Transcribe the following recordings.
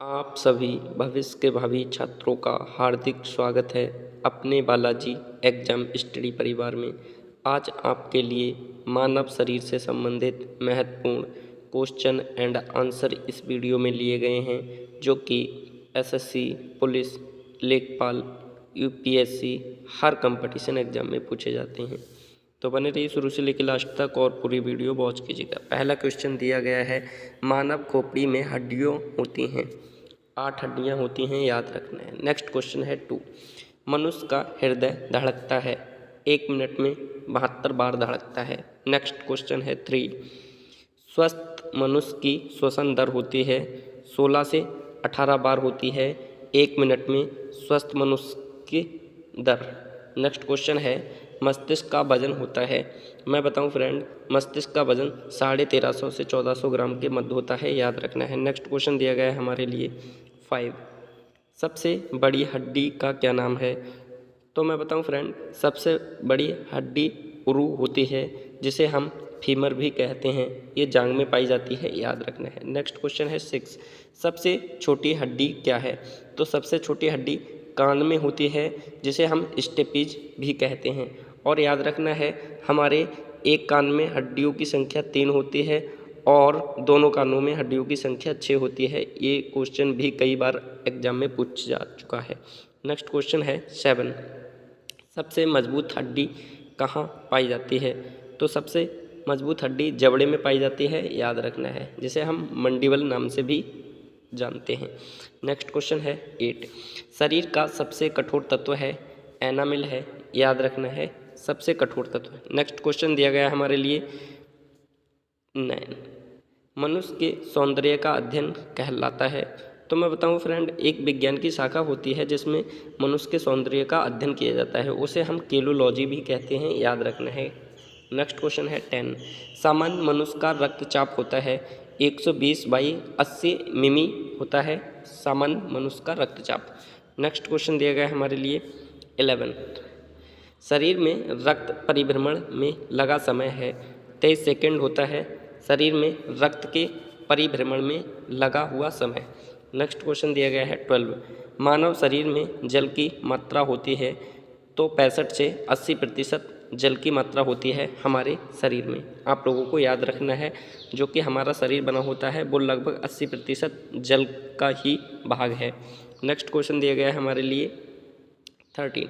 आप सभी भविष्य के भावी छात्रों का हार्दिक स्वागत है अपने बालाजी एग्जाम स्टडी परिवार में। आज आपके लिए मानव शरीर से संबंधित महत्वपूर्ण क्वेश्चन एंड आंसर इस वीडियो में लिए गए हैं, जो कि एसएससी, पुलिस, लेखपाल, यूपीएससी हर कंपटीशन एग्जाम में पूछे जाते हैं। तो बने रहिए शुरू से लेकर लास्ट तक और पूरी वीडियो वॉच कीजिएगा। पहला क्वेश्चन दिया गया है, मानव खोपड़ी में हड्डियाँ होती हैं, 8 हड्डियाँ होती हैं, याद रखना है। नेक्स्ट क्वेश्चन है 2, मनुष्य का हृदय धड़कता है 1 मिनट में 72 बार धड़कता है। नेक्स्ट क्वेश्चन है 3, स्वस्थ मनुष्य की श्वसन दर होती है 16 से 18 बार होती है 1 मिनट में स्वस्थ मनुष्य की दर। नेक्स्ट क्वेश्चन है, मस्तिष्क का वजन होता है, मैं बताऊं फ्रेंड, मस्तिष्क का वजन 1350 से 1400 ग्राम के मध्य होता है, याद रखना है। नेक्स्ट क्वेश्चन दिया गया है हमारे लिए 5, सबसे बड़ी हड्डी का क्या नाम है? तो मैं बताऊं फ्रेंड, सबसे बड़ी हड्डी उरू होती है, जिसे हम फीमर भी कहते हैं, ये जांग में पाई जाती है, याद रखना है। नेक्स्ट क्वेश्चन है 6, सबसे छोटी हड्डी क्या है? तो सबसे छोटी हड्डी कान में होती है, जिसे हम स्टेपीज भी कहते हैं, और याद रखना है हमारे एक कान में हड्डियों की संख्या 3 होती है और दोनों कानों में हड्डियों की संख्या 6 होती है। ये क्वेश्चन भी कई बार एग्जाम में पूछ जा चुका है। नेक्स्ट क्वेश्चन है 7, सबसे मजबूत हड्डी कहाँ पाई जाती है? तो सबसे मजबूत हड्डी जबड़े में पाई जाती है, याद रखना है, जिसे हम मंडिबल नाम से भी जानते हैं। नेक्स्ट क्वेश्चन है 8, शरीर का सबसे कठोर तत्व है एनामिल है, याद रखना है, सबसे कठोर तत्व है। नेक्स्ट क्वेश्चन दिया गया है हमारे लिए 9, मनुष्य के सौंदर्य का अध्ययन कहलाता है। तो मैं बताऊं फ्रेंड, एक विज्ञान की शाखा होती है जिसमें मनुष्य के सौंदर्य का अध्ययन किया जाता है, उसे हम केलोलॉजी भी कहते हैं, याद रखना है। नेक्स्ट क्वेश्चन है 10, सामान्य मनुष्य का रक्तचाप होता है 120/80 मिमी होता है सामान्य मनुष्य का रक्तचाप। नेक्स्ट क्वेश्चन दिया गया है हमारे लिए 11, शरीर में रक्त परिभ्रमण में लगा समय है 23 सेकेंड होता है, शरीर में रक्त के परिभ्रमण में लगा हुआ समय। नेक्स्ट क्वेश्चन दिया गया है 12, मानव शरीर में जल की मात्रा होती है तो 65 से 80% जल की मात्रा होती है हमारे शरीर में। आप लोगों को याद रखना है, जो कि हमारा शरीर बना होता है वो लगभग 80% जल का ही भाग है। नेक्स्ट क्वेश्चन दिया गया है हमारे लिए 13,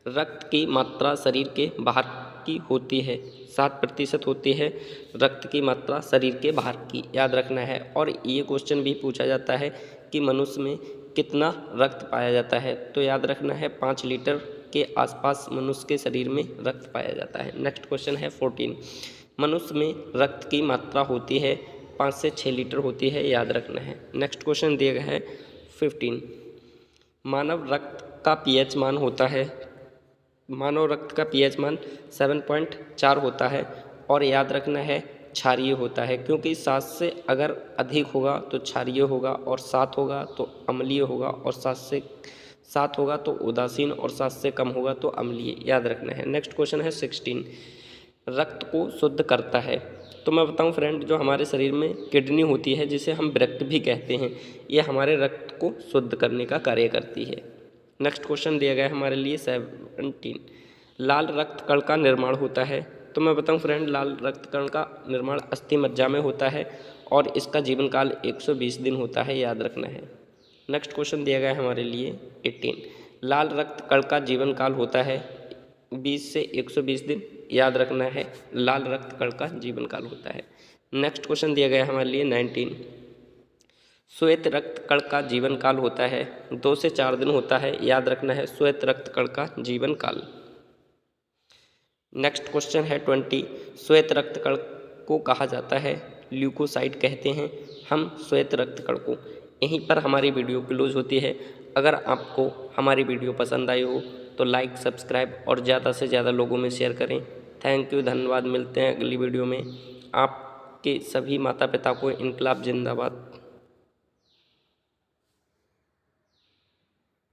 रक्त की मात्रा शरीर के बाहर की होती है 7% होती है रक्त की मात्रा शरीर के बाहर की, याद रखना है। और ये क्वेश्चन भी पूछा जाता है कि मनुष्य में कितना रक्त पाया जाता है, तो याद रखना है 5 लीटर के आसपास मनुष्य के शरीर में रक्त पाया जाता है। नेक्स्ट क्वेश्चन है 14, मनुष्य में रक्त की मात्रा होती है 5 से 6 लीटर होती है, याद रखना है। नेक्स्ट क्वेश्चन दिया गया है 15, मानव रक्त का पीएच मान होता है, मानव रक्त का पीएच मान 7.4 होता है, और याद रखना है क्षारीय होता है, क्योंकि 7 से अगर अधिक होगा तो क्षारीय होगा, और 7 होगा तो अम्लीय होगा, और 7 होगा तो उदासीन, और 7 से कम होगा तो अम्लीय, याद रखना है। नेक्स्ट क्वेश्चन है 16, रक्त को शुद्ध करता है। तो मैं बताऊं फ्रेंड, जो हमारे शरीर में किडनी होती है, जिसे हम वृक्क भी कहते हैं, ये हमारे रक्त को शुद्ध करने का कार्य करती है। नेक्स्ट क्वेश्चन दिया गया है हमारे लिए 17, लाल रक्त कण का निर्माण होता है। तो मैं बताऊं फ्रेंड, लाल रक्त कण का निर्माण अस्थि मज्जा में होता है और इसका जीवन काल 120 दिन होता है, याद रखना है। नेक्स्ट क्वेश्चन दिया गया है हमारे लिए 18, लाल रक्त कण का जीवन काल होता है 20 से 120 दिन, याद रखना है, लाल रक्त कण का जीवन काल होता है। नेक्स्ट क्वेश्चन दिया गया है हमारे लिए 19, श्वेत रक्त कण का जीवन काल होता है 2 से 4 दिन होता है, याद रखना है, श्वेत रक्त कण का जीवन काल। नेक्स्ट क्वेश्चन है 20, श्वेत रक्त कण को कहा जाता है ल्यूकोसाइट कहते हैं हम श्वेत रक्त कण को। यहीं पर हमारी वीडियो क्लोज होती है। अगर आपको हमारी वीडियो पसंद आई हो तो लाइक, सब्सक्राइब और ज़्यादा से ज़्यादा लोगों में शेयर करें। थैंक यू, धन्यवाद। मिलते हैं अगली वीडियो में। आपके सभी माता पिता को इनकलाब जिंदाबाद।